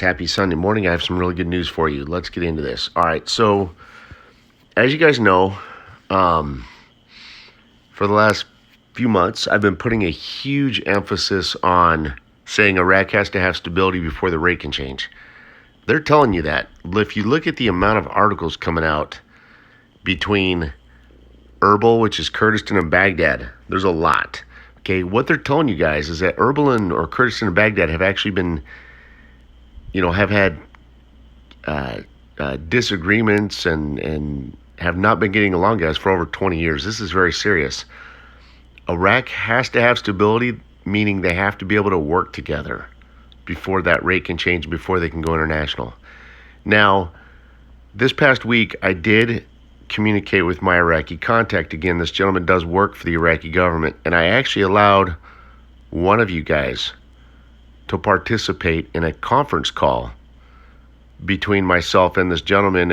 Happy Sunday morning. I have some really good news for you. Let's get into this. All right. So, as you guys know, for the last few months, I've been putting a huge emphasis on saying Iraq has to have stability before the rate can change. They're telling you that. If you look at the amount of articles coming out between Erbil, which is Kurdistan, and Baghdad, there's a lot. Okay. What they're telling you guys is that Erbil or Kurdistan and Baghdad have actually been, have had disagreements and have not been getting along, guys, for over 20 years. This is very serious. Iraq has to have stability, meaning they have to be able to work together before that rate can change, before they can go international. Now, this past week, I did communicate with my Iraqi contact. Again, this gentleman does work for the Iraqi government, and I actually allowed one of you guys to participate in a conference call between myself and this gentleman,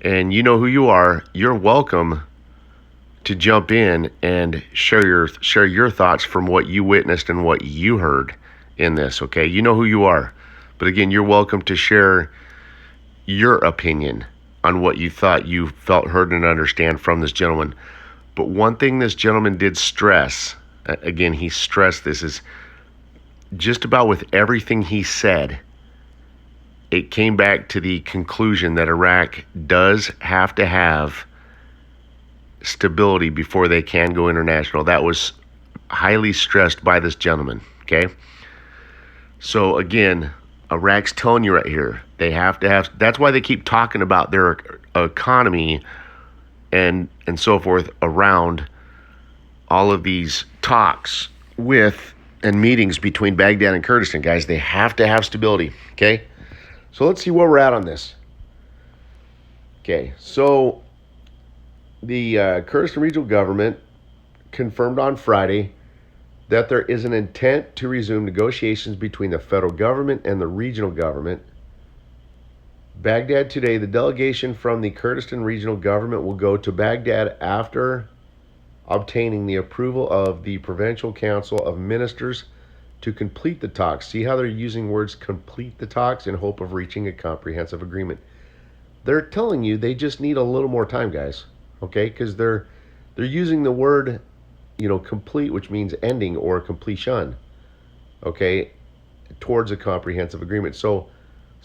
and you know who you are. You're welcome to jump in and share your thoughts from what you witnessed and what you heard in this. Okay, you know who you are, but again, you're welcome to share your opinion on what you thought you felt, heard, and understand from this gentleman. But one thing this gentleman did stress, again, he stressed this, is just about with everything he said, it came back to the conclusion that Iraq does have to have stability before they can go international. That was highly stressed by this gentleman, okay? So again, Iraq's telling you right here, they have to have, that's why they keep talking about their economy and so forth around all of these talks with and meetings between Baghdad and Kurdistan, guys. They have to have stability, okay? So let's see where we're at on this. Okay, so the Kurdistan regional government confirmed on Friday that there is an intent to resume negotiations between the federal government and the regional government. Baghdad today, the delegation from the Kurdistan regional government will go to Baghdad after obtaining the approval of the Provincial Council of Ministers to complete the talks. See how they're using words, complete the talks, in hope of reaching a comprehensive agreement. They're telling you they just need a little more time, guys, okay? Because they're using the word, complete, which means ending or completion, okay, towards a comprehensive agreement. So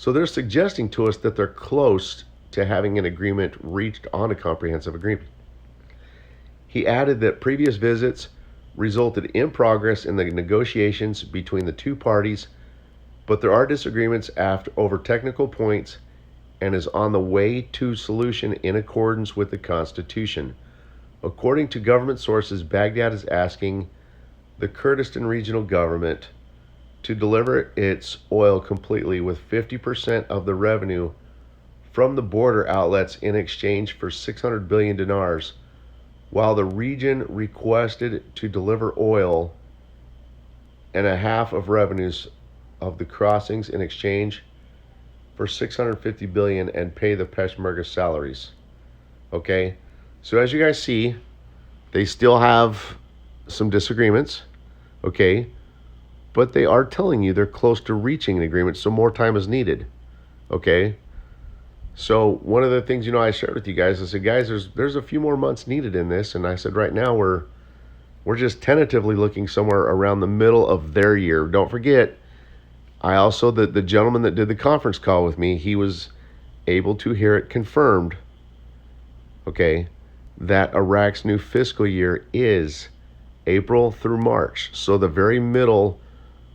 they're suggesting to us that they're close to having an agreement reached on a comprehensive agreement. He added that previous visits resulted in progress in the negotiations between the two parties, but there are disagreements over technical points and is on the way to solution in accordance with the Constitution. According to government sources, Baghdad is asking the Kurdistan regional government to deliver its oil completely with 50% of the revenue from the border outlets in exchange for 600 billion dinars, while the region requested to deliver oil and a half of revenues of the crossings in exchange for 650 billion and pay the Peshmerga salaries. Okay, so as you guys see, they still have some disagreements, okay, but they are telling you they're close to reaching an agreement, so more time is needed, okay? So one of the things, I shared with you guys, I said, guys, there's a few more months needed in this, and I said, right now we're just tentatively looking somewhere around the middle of their year. Don't forget, I also, the gentleman that did the conference call with me, he was able to hear it confirmed, okay, that Iraq's new fiscal year is April through March. So the very middle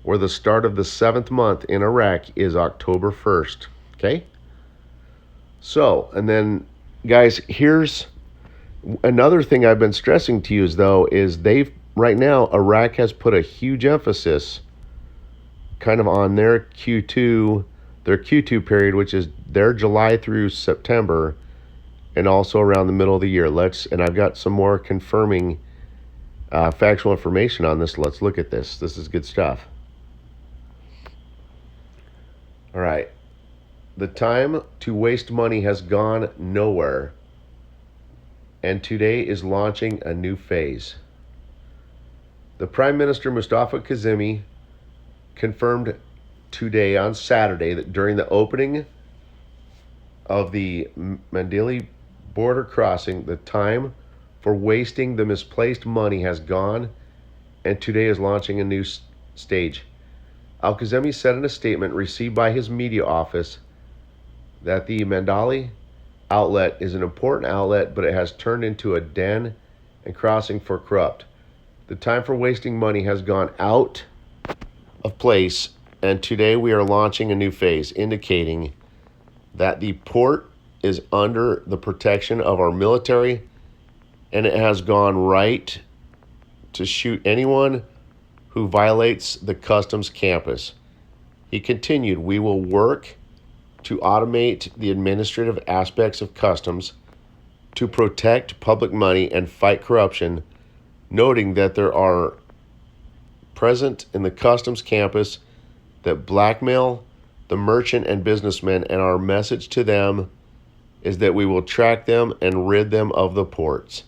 or the start of the 7th month in Iraq is October 1st, okay? So, and then, guys, here's another thing I've been stressing to you is right now, Iraq has put a huge emphasis kind of on their Q2 period, which is their July through September, and also around the middle of the year. And I've got some more confirming factual information on this. Let's look at this. This is good stuff. All right. The time to waste money has gone nowhere, and today is launching a new phase. The Prime Minister Mustafa Kazemi confirmed today on Saturday that during the opening of the Mandili border crossing, the time for wasting the misplaced money has gone, and today is launching a new stage. Al-Kazemi said in a statement received by his media office that the Mandali outlet is an important outlet, but it has turned into a den and crossing for corrupt. The time for wasting money has gone out of place, and today we are launching a new phase, indicating that the port is under the protection of our military, and it has gone right to shoot anyone who violates the customs campus. He continued, we will work to automate the administrative aspects of customs to protect public money and fight corruption, noting that there are present in the customs campus that blackmail the merchant and businessmen, and our message to them is that we will track them and rid them of the ports.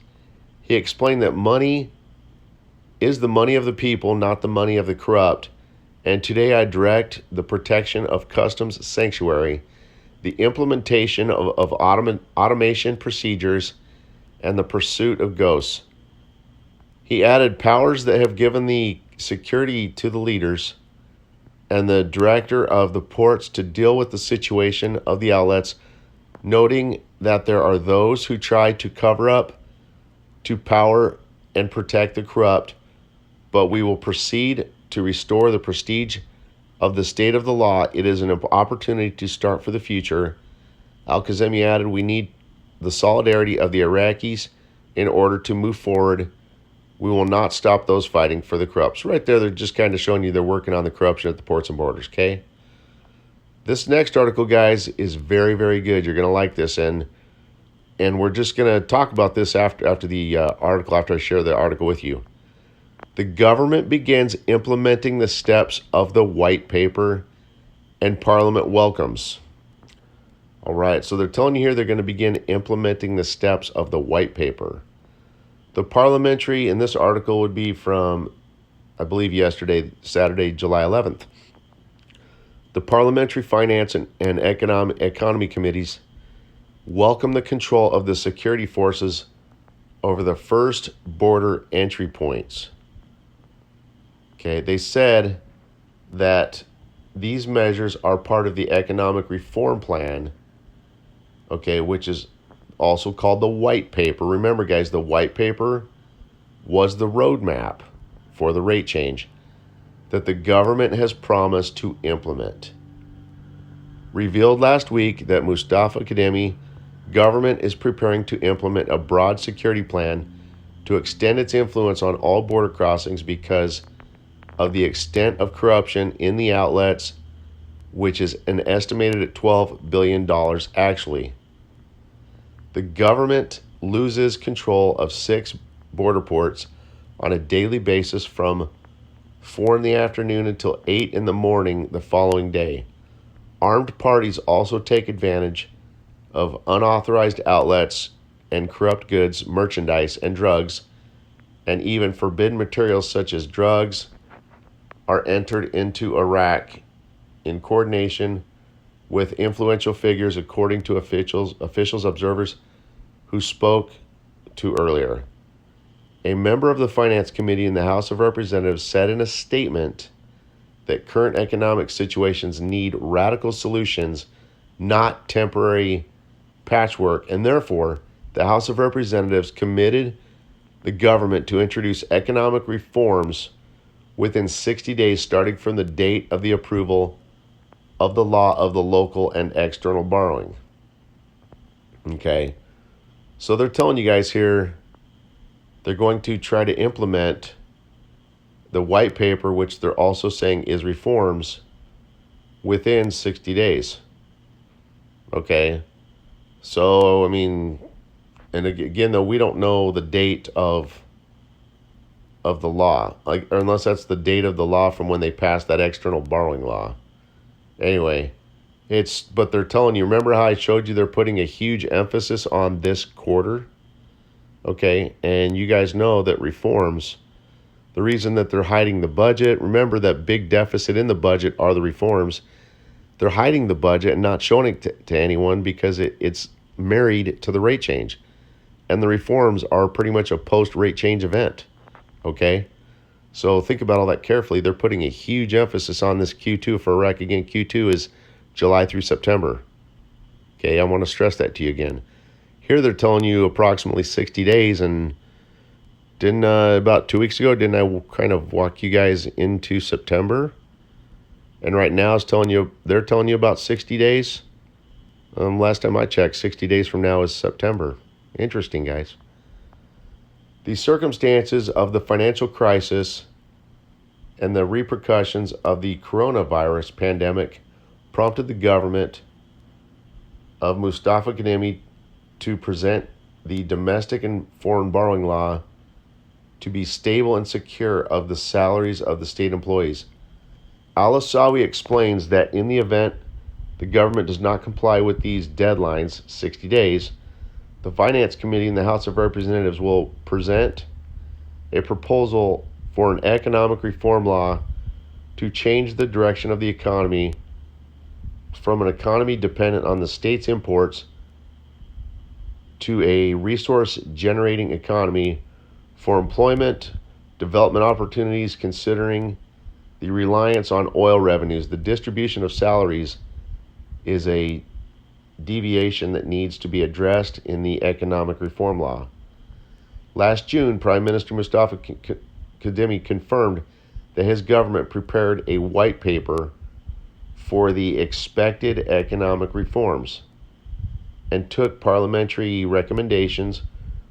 He explained that money is the money of the people, not the money of the corrupt. And today I direct the protection of customs sanctuary, the implementation of automation procedures, and the pursuit of ghosts. He added powers that have given the security to the leaders and the director of the ports to deal with the situation of the outlets, noting that there are those who try to cover up to power and protect the corrupt, but we will proceed to restore the prestige of the state of the law. It is an opportunity to start for the future. Al-Kazemi added, we need the solidarity of the Iraqis in order to move forward. We will not stop those fighting for the corrupts. Right there, they're just kind of showing you they're working on the corruption at the ports and borders, okay? This next article, guys, is very, very good. You're going to like this, and we're just going to talk about this after the article, after I share the article with you. The government begins implementing the steps of the white paper, and Parliament welcomes. All right, so they're telling you here they're going to begin implementing the steps of the white paper. The parliamentary, in this article would be from, I believe, yesterday, Saturday, July 11th. The Parliamentary Finance and Economy Committees welcome the control of the security forces over the first border entry points. Okay, they said that these measures are part of the economic reform plan, okay, which is also called the white paper. Remember, guys, the white paper was the roadmap for the rate change that the government has promised to implement. Revealed last week that Mustafa Kademi government is preparing to implement a broad security plan to extend its influence on all border crossings because of the extent of corruption in the outlets, which is an estimated at $12 billion actually. The government loses control of 6 border ports on a daily basis from 4 in the afternoon until 8 in the morning the following day. Armed parties also take advantage of unauthorized outlets and corrupt goods, merchandise, and drugs, and even forbidden materials such as drugs are entered into Iraq in coordination with influential figures, according to officials observers who spoke to earlier. A member of the Finance Committee in the House of Representatives said in a statement that current economic situations need radical solutions, not temporary patchwork, and therefore the House of Representatives committed the government to introduce economic reforms within 60 days starting from the date of the approval of the law of the local and external borrowing. Okay, so they're telling you guys here they're going to try to implement the white paper, which they're also saying is reforms, within 60 days. Okay, so I mean, and again, though, we don't know the date of the law, like, or unless that's the date of the law from when they passed that external borrowing law. Anyway, but they're telling you, remember how I showed you they're putting a huge emphasis on this quarter? Okay, and you guys know that reforms, The reason that they're hiding the budget, remember that big deficit in the budget are the reforms. They're hiding the budget and not showing it to anyone because it's married to the rate change. And the reforms are pretty much a post-rate change event, okay? So think about all that carefully. They're putting a huge emphasis on this Q2 for Iraq. Again, Q2 is July through September. Okay, I want to stress that to you again. Here they're telling you approximately 60 days, and didn't about 2 weeks ago, didn't I kind of walk you guys into September? And right now they're telling you about 60 days. Last time I checked, 60 days from now is September. Interesting, guys. The circumstances of the financial crisis and the repercussions of the coronavirus pandemic prompted the government of Mustafa Kademi to present the domestic and foreign borrowing law to be stable and secure of the salaries of the state employees. Al-Asawi explains that in the event the government does not comply with these deadlines, 60 days, the Finance Committee in the House of Representatives will present a proposal for an economic reform law to change the direction of the economy from an economy dependent on the state's imports to a resource-generating economy for employment, development opportunities, considering the reliance on oil revenues. The distribution of salaries is a deviation that needs to be addressed in the economic reform law. Last June, Prime Minister Mustafa Kademi confirmed that his government prepared a white paper for the expected economic reforms and took parliamentary recommendations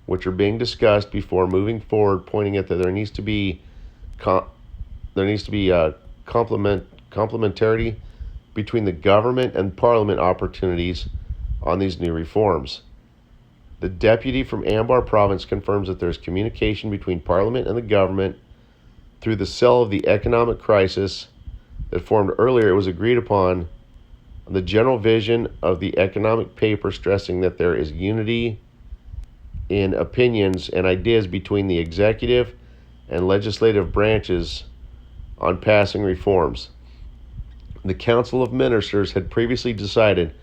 which are being discussed before moving forward, pointing out that there needs to be complementarity between the government and parliament opportunities on these new reforms. The deputy from Anbar province confirms that there's communication between parliament and the government through the cell of the economic crisis that formed earlier. It was agreed upon the general vision of the economic paper, stressing that there is unity in opinions and ideas between the executive and legislative branches on passing reforms. The Council of Ministers had previously decided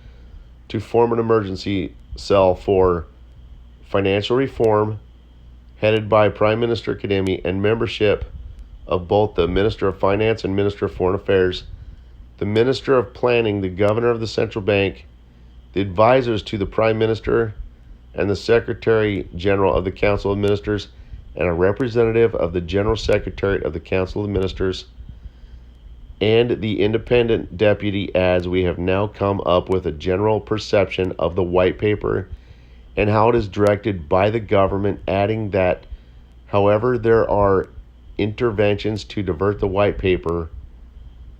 to form an emergency cell for financial reform headed by Prime Minister Kademi and membership of both the Minister of Finance and Minister of Foreign Affairs, the Minister of Planning, the Governor of the Central Bank, the advisors to the Prime Minister, and the Secretary General of the Council of Ministers, and a representative of the General Secretariat of the Council of Ministers, and the independent deputy, as we have now come up with a general perception of the white paper and how it is directed by the government, adding that, however, there are interventions to divert the white paper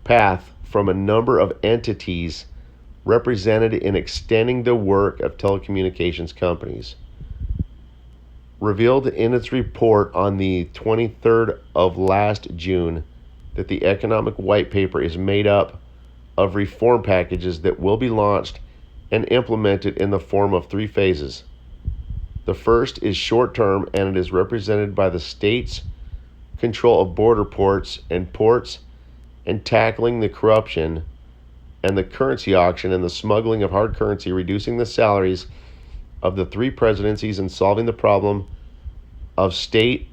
path from a number of entities represented in extending the work of telecommunications companies. Revealed in its report on the 23rd of last June that the economic white paper is made up of reform packages that will be launched and implemented in the form of 3 phases. The first is short-term, and it is represented by the state's control of border ports and tackling the corruption and the currency auction and the smuggling of hard currency, reducing the salaries of the 3 presidencies and solving the problem of state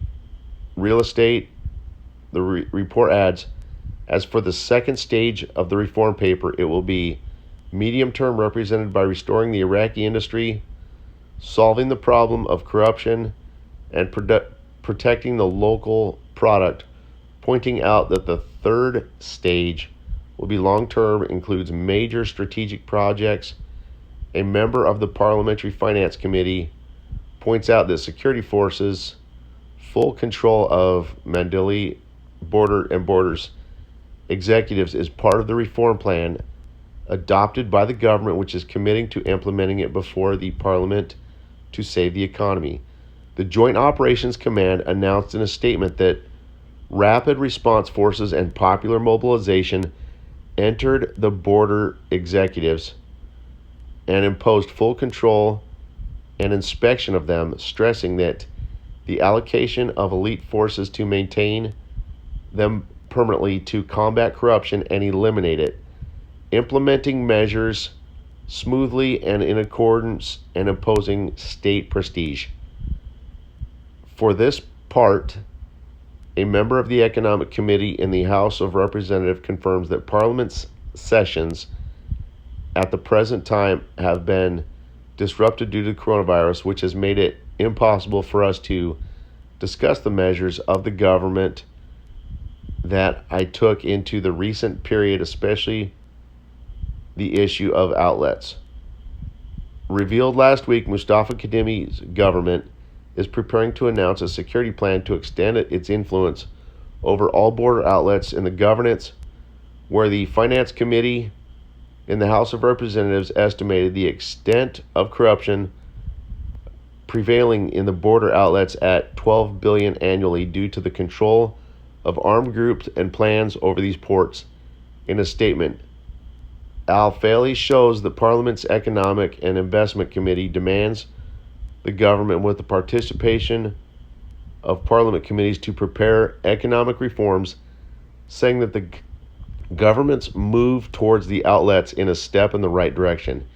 real estate. The report adds, as for the second stage of the reform paper, it will be medium term, represented by restoring the Iraqi industry, solving the problem of corruption, and protecting the local product, pointing out that the third stage will be long term, includes major strategic projects. A member of the Parliamentary Finance Committee points out that security forces, full control of Mandili borders executives is part of the reform plan adopted by the government, which is committing to implementing it before the parliament to save the economy. The Joint Operations Command announced in a statement that rapid response forces and popular mobilization entered the border executives and imposed full control and inspection of them, stressing that the allocation of elite forces to maintain them permanently to combat corruption and eliminate it, implementing measures smoothly and in accordance and imposing state prestige. For this part, a member of the Economic Committee in the House of Representatives confirms that Parliament's sessions at the present time have been disrupted due to coronavirus, which has made it impossible for us to discuss the measures of the government that I took into the recent period, especially the issue of outlets. Revealed last week, Mustafa Kadimi's government is preparing to announce a security plan to extend its influence over all border outlets in the governance, where the Finance Committee in the House of Representatives estimated the extent of corruption prevailing in the border outlets at $12 billion annually due to the control of armed groups and plans over these ports. In a statement, Al-Falih shows that Parliament's Economic and Investment Committee demands the government, with the participation of Parliament committees, to prepare economic reforms, saying that the government's move towards the outlets in a step in the right direction.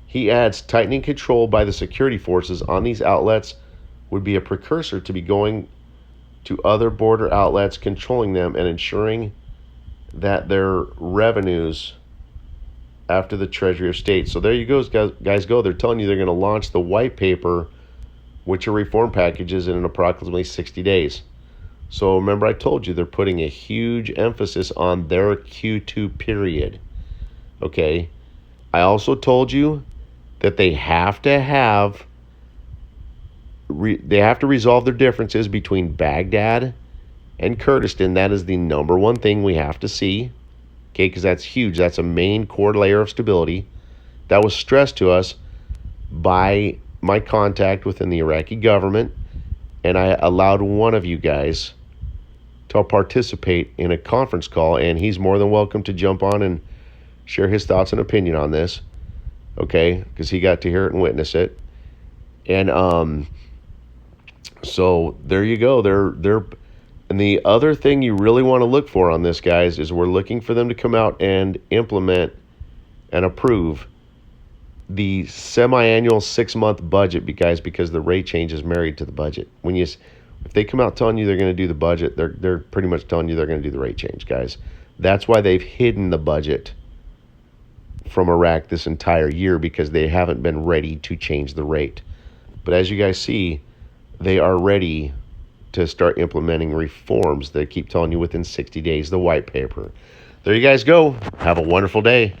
He adds, tightening control by the security forces on these outlets would be a precursor to be going to other border outlets, controlling them, and ensuring that their revenues after the Treasury of State. So there you go, guys. They're telling you they're going to launch the white paper, which are reform packages, in approximately 60 days. So remember, I told you they're putting a huge emphasis on their Q2 period. Okay. I also told you that they have to resolve their differences between Baghdad and Kurdistan. That is the number one thing we have to see. Okay, because that's huge. That's a main core layer of stability that was stressed to us by my contact within the Iraqi government, and I allowed one of you guys to participate in a conference call, and he's more than welcome to jump on and share his thoughts and opinion on this, okay, because he got to hear it and witness it. And so there you go. They're and the other thing you really want to look for on this, guys, is we're looking for them to come out and implement and approve the semi-annual 6-month budget, because the rate change is married to the budget. If they come out telling you they're going to do the budget, they're pretty much telling you they're going to do the rate change, guys. That's why they've hidden the budget from Iraq this entire year, because they haven't been ready to change the rate. But as you guys see, they are ready to start implementing reforms. They keep telling you within 60 days, the white paper. There you guys go. Have a wonderful day.